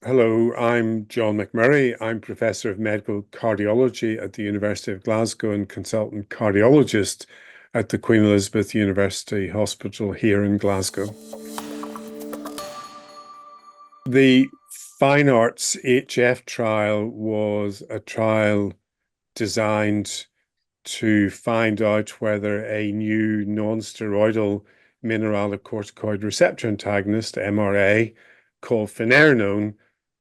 Hello, I'm John McMurray. I'm Professor of Medical Cardiology at the University of Glasgow and consultant cardiologist at the Queen Elizabeth University Hospital here in Glasgow. The FINEARTS-HF trial was a trial designed to find out whether a new non-steroidal mineralocorticoid receptor antagonist, MRA, called finerenone,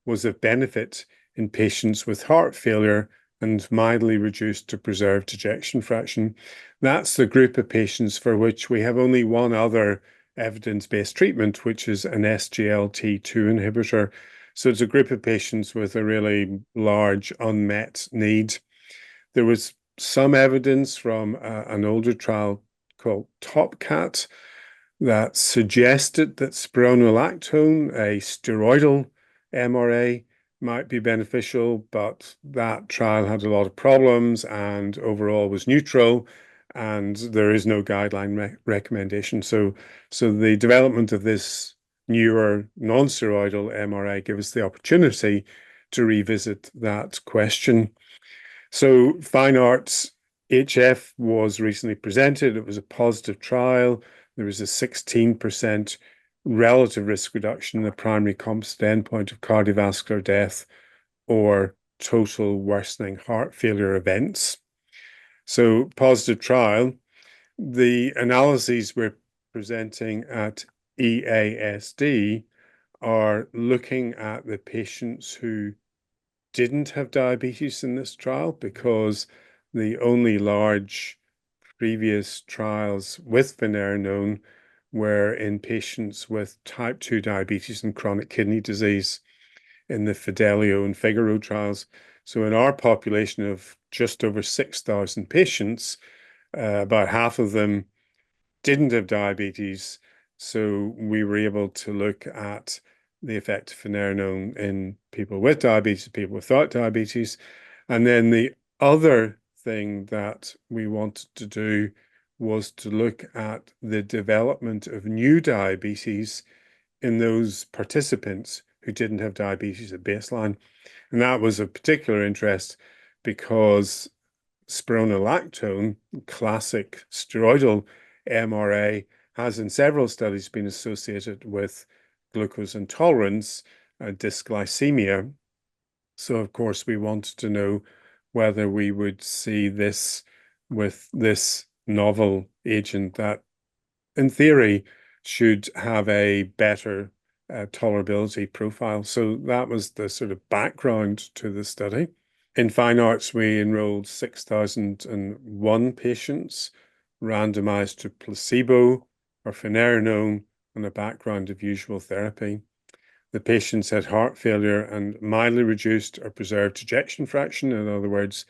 was of benefit in patients with heart failure and mildly reduced to preserved ejection fraction. That's the group of patients for which we have only one other evidence-based treatment, which is an SGLT2 inhibitor. So it's a group of patients with a really large unmet need. There was some evidence from an older trial called TopCat that suggested that spironolactone, a steroidal MRA, might be beneficial, but that trial had a lot of problems and overall was neutral, and there is no guideline recommendation. So the development of this newer non-steroidal MRA gives us the opportunity to revisit that question. So FINEARTS-HF was recently presented. It was a positive trial. There was a 16% relative risk reduction in the primary composite endpoint of cardiovascular death or total worsening heart failure events. So positive trial. The analyses we're presenting at EASD are looking at the patients who didn't have diabetes in this trial because the only large previous trials with finerenone were in patients with type 2 diabetes and chronic kidney disease in the Fidelio and Figaro trials. So in our population of just over 6,000 patients, about half of them didn't have diabetes. So we were able to look at the effect of finerenone in people with diabetes, people without diabetes. And then the other thing that we wanted to do was to look at the development of new diabetes in those participants who didn't have diabetes at baseline. And that was of particular interest because spironolactone, classic steroidal MRA, has in several studies been associated with glucose intolerance and dysglycemia. So, of course, we wanted to know whether we would see this with this novel agent that, in theory, should have a better tolerability profile. So that was the sort of background to the study. In fine arts, we enrolled 6,001 patients, randomized to placebo or finerenone on a background of usual therapy. The patients had heart failure and mildly reduced or preserved ejection fraction, in other words,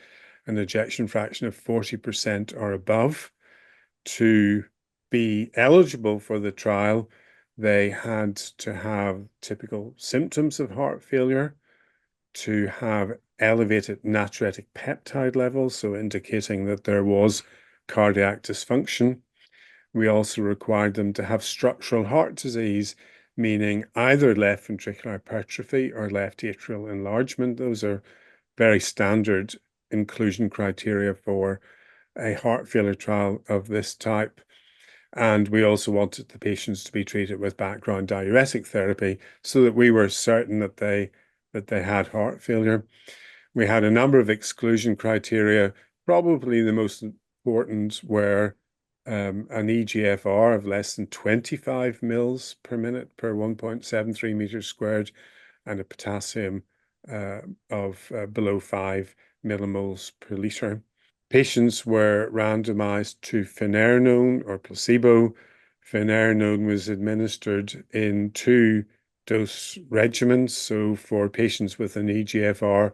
an ejection fraction of 40% or above. To be eligible for the trial, they had to have typical symptoms of heart failure, to have elevated natriuretic peptide levels, so indicating that there was cardiac dysfunction. We also required them to have structural heart disease, meaning either left ventricular hypertrophy or left atrial enlargement. Those are very standard inclusion criteria for a heart failure trial of this type. And we also wanted the patients to be treated with background diuretic therapy so that we were certain that they had heart failure. We had a number of exclusion criteria. Probably the most important were an EGFR of less than 25 mils per minute per 1.73 meters squared and a potassium of below 5 millimoles per liter. Patients were randomized to finerenone or placebo. Finerenone was administered in 2 dose regimens. So for patients with an EGFR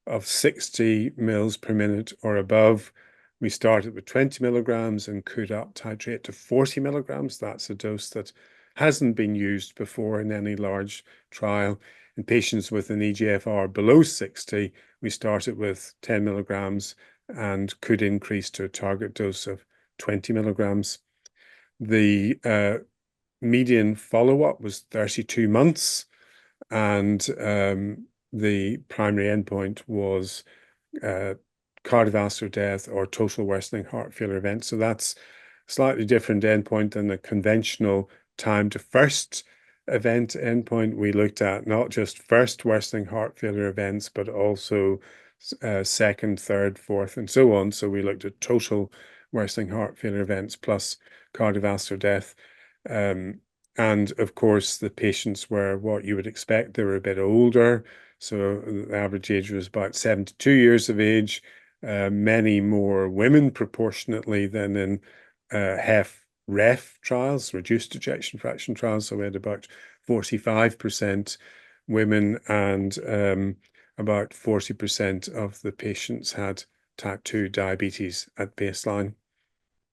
of 60 mils per minute or above, we started with 20 milligrams and could up titrate to 40 milligrams. That's a dose that hasn't been used before in any large trial. In patients with an EGFR below 60, we started with 10 milligrams and could increase to a target dose of 20 milligrams. The median follow-up was 32 months, and the primary endpoint was cardiovascular death or total worsening heart failure event. So that's a slightly different endpoint than the conventional time to first event endpoint. We looked at not just first worsening heart failure events, but also second, third, fourth, and so on. So we looked at total worsening heart failure events plus cardiovascular death. And of course, the patients were what you would expect. They were a bit older. So the average age was about 72 years of age. Many more women proportionately than in HEF-REF trials, reduced ejection fraction trials. So we had about 45% women, and about 40% of the patients had type 2 diabetes at baseline.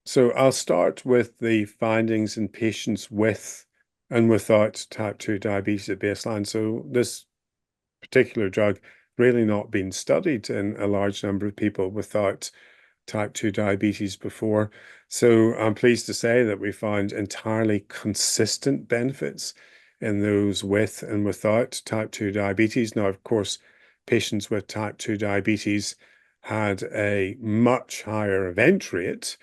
So I'll start with the findings in patients with and without type 2 diabetes at baseline. So this particular drug really not been studied in a large number of people without type 2 diabetes before. So I'm pleased to say that we found entirely consistent benefits in those with and without type 2 diabetes. Now, of course, patients with type 2 diabetes had a much higher event rate,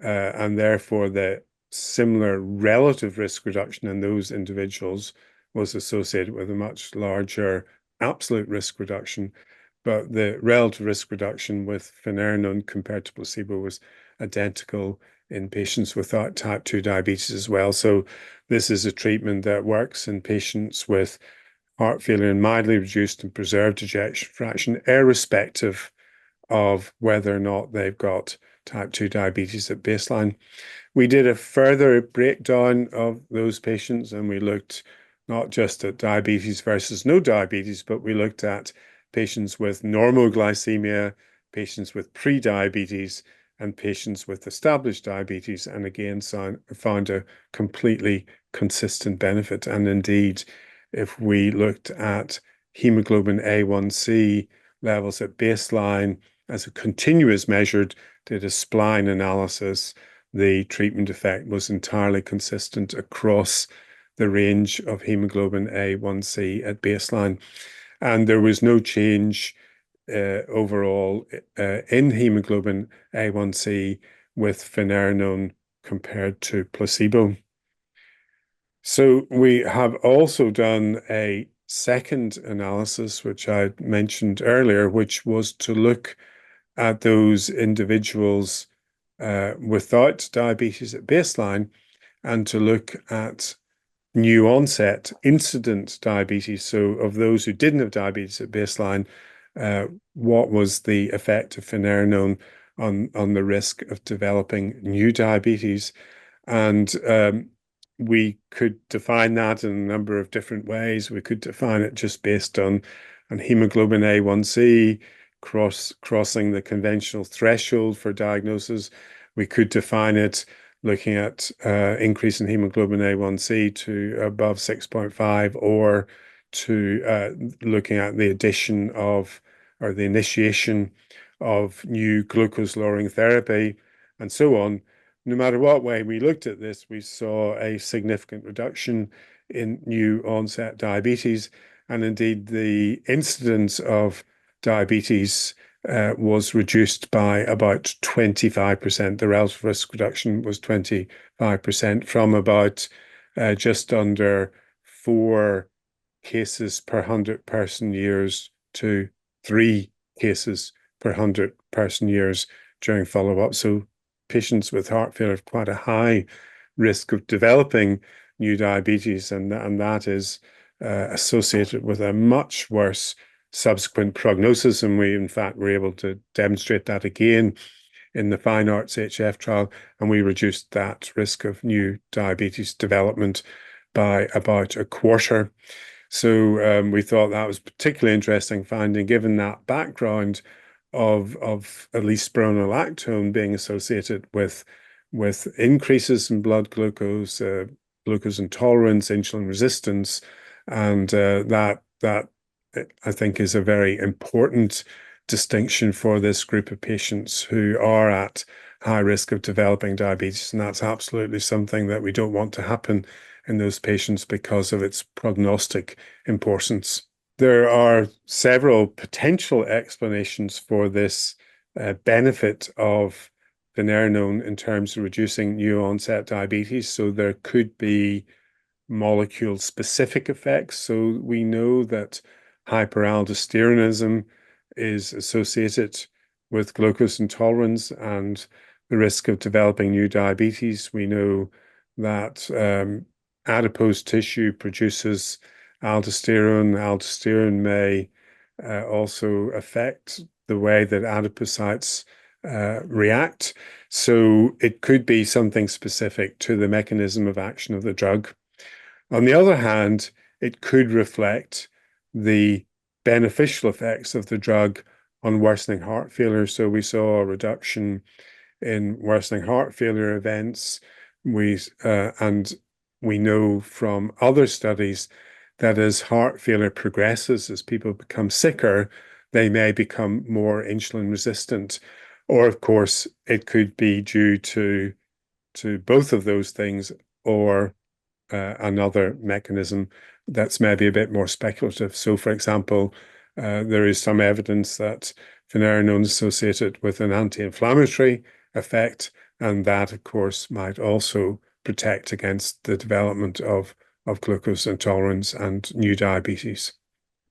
and therefore the similar relative risk reduction in those individuals was associated with a much larger absolute risk reduction. But the relative risk reduction with finerenone compared to placebo was identical in patients without type 2 diabetes as well. So this is a treatment that works in patients with heart failure and mildly reduced and preserved ejection fraction, irrespective of whether or not they've got type 2 diabetes at baseline. We did a further breakdown of those patients, and we looked not just at diabetes versus no diabetes, but we looked at patients with normoglycemia, patients with pre-diabetes, and patients with established diabetes, and again found a completely consistent benefit. And indeed, if we looked at hemoglobin A1C levels at baseline as a continuous measured, did a spline analysis, the treatment effect was entirely consistent across the range of hemoglobin A1C at baseline. And there was no change overall in hemoglobin A1C with finerenone compared to placebo. So we have also done a second analysis, which I mentioned earlier, which was to look at those individuals without diabetes at baseline and to look at new onset incident diabetes. So of those who didn't have diabetes at baseline, what was the effect of finerenone on the risk of developing new diabetes? And we could define that in a number of different ways. We could define it just based on hemoglobin A1C, crossing the conventional threshold for diagnosis. We could define it looking at increase in hemoglobin A1C to above 6.5, or to looking at the addition of or the initiation of new glucose-lowering therapy, and so on. No matter what way we looked at this, we saw a significant reduction in new onset diabetes, and indeed the incidence of diabetes was reduced by about 25%. The relative risk reduction was 25% from about just under 4 cases per 100 person years to 3 cases per 100 person years during follow-up. So patients with heart failure have quite a high risk of developing new diabetes, and that is associated with a much worse subsequent prognosis. And we, in fact, were able to demonstrate that again in the FINEARTS-HF trial, and we reduced that risk of new diabetes development by about a quarter. So we thought that was particularly interesting finding, given that background of at least spironolactone being associated with increases in blood glucose, glucose intolerance, insulin resistance, and that I think is a very important distinction for this group of patients who are at high risk of developing diabetes, and that's absolutely something that we don't want to happen in those patients because of its prognostic importance. There are several potential explanations for this benefit of finerenone in terms of reducing new onset diabetes. So there could be molecule-specific effects. So we know that hyperaldosteronism is associated with glucose intolerance and the risk of developing new diabetes. We know that adipose tissue produces aldosterone. Aldosterone may also affect the way that adipocytes react. So it could be something specific to the mechanism of action of the drug. On the other hand, it could reflect the beneficial effects of the drug on worsening heart failure. So we saw a reduction in worsening heart failure events. And we know from other studies that as heart failure progresses, as people become sicker, they may become more insulin resistant. Or, of course, it could be due to both of those things, or another mechanism that's maybe a bit more speculative. So, for example, there is some evidence that finerenone is associated with an anti-inflammatory effect, and that, of course, might also protect against the development of glucose intolerance and new diabetes.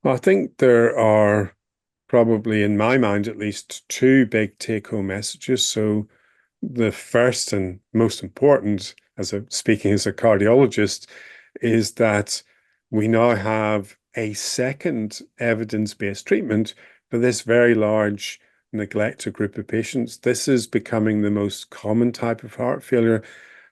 Well, I think there are probably, in my mind at least, two big take-home messages. So the first and most important, speaking as a cardiologist, is that we now have a second evidence-based treatment for this very large neglected group of patients. This is becoming the most common type of heart failure.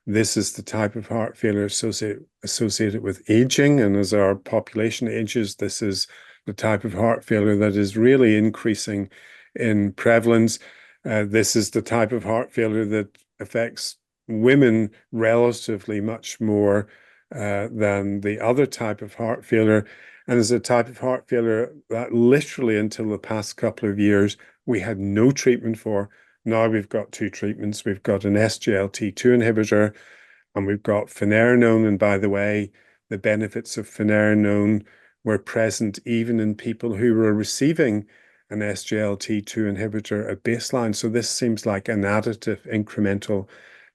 This is the type of heart failure associated with aging. And as our population ages, this is the type of heart failure that is really increasing in prevalence. This is the type of heart failure that affects women relatively much more than the other type of heart failure. And is a type of heart failure that literally until the past couple of years, we had no treatment for. Now we've got two treatments. We've got an SGLT2 inhibitor and we've got finerenone. And by the way, the benefits of finerenone were present even in people who were receiving an SGLT2 inhibitor at baseline. So this seems like an additive incremental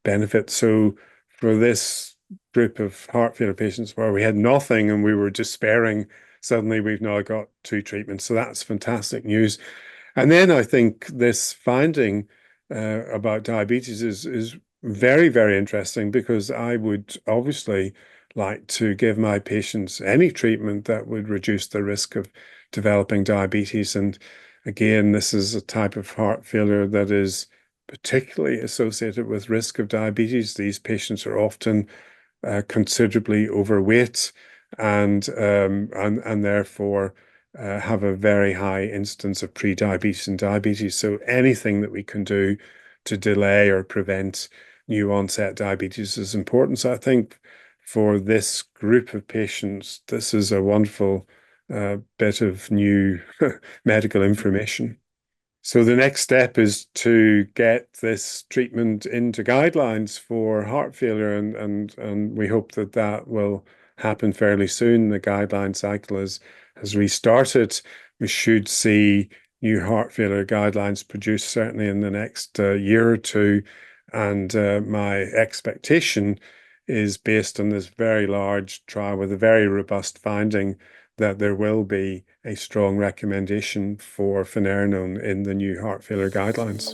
benefit. So for this group of heart failure patients where we had nothing and we were despairing, suddenly we've now got two treatments. So that's fantastic news. And then I think this finding about diabetes is very, very interesting, because I would obviously like to give my patients any treatment that would reduce the risk of developing diabetes. And again, this is a type of heart failure that is particularly associated with risk of diabetes. These patients are often considerably overweight and therefore have a very high instance of pre-diabetes and diabetes. So anything that we can do to delay or prevent new onset diabetes is important. So I think for this group of patients, this is a wonderful bit of new medical information. So the next step is to get this treatment into guidelines for heart failure, and we hope that that will happen fairly soon. The guideline cycle has restarted. We should see new heart failure guidelines produced certainly in the next year or two. And my expectation is, based on this very large trial with a very robust finding, that there will be a strong recommendation for finerenone in the new heart failure guidelines.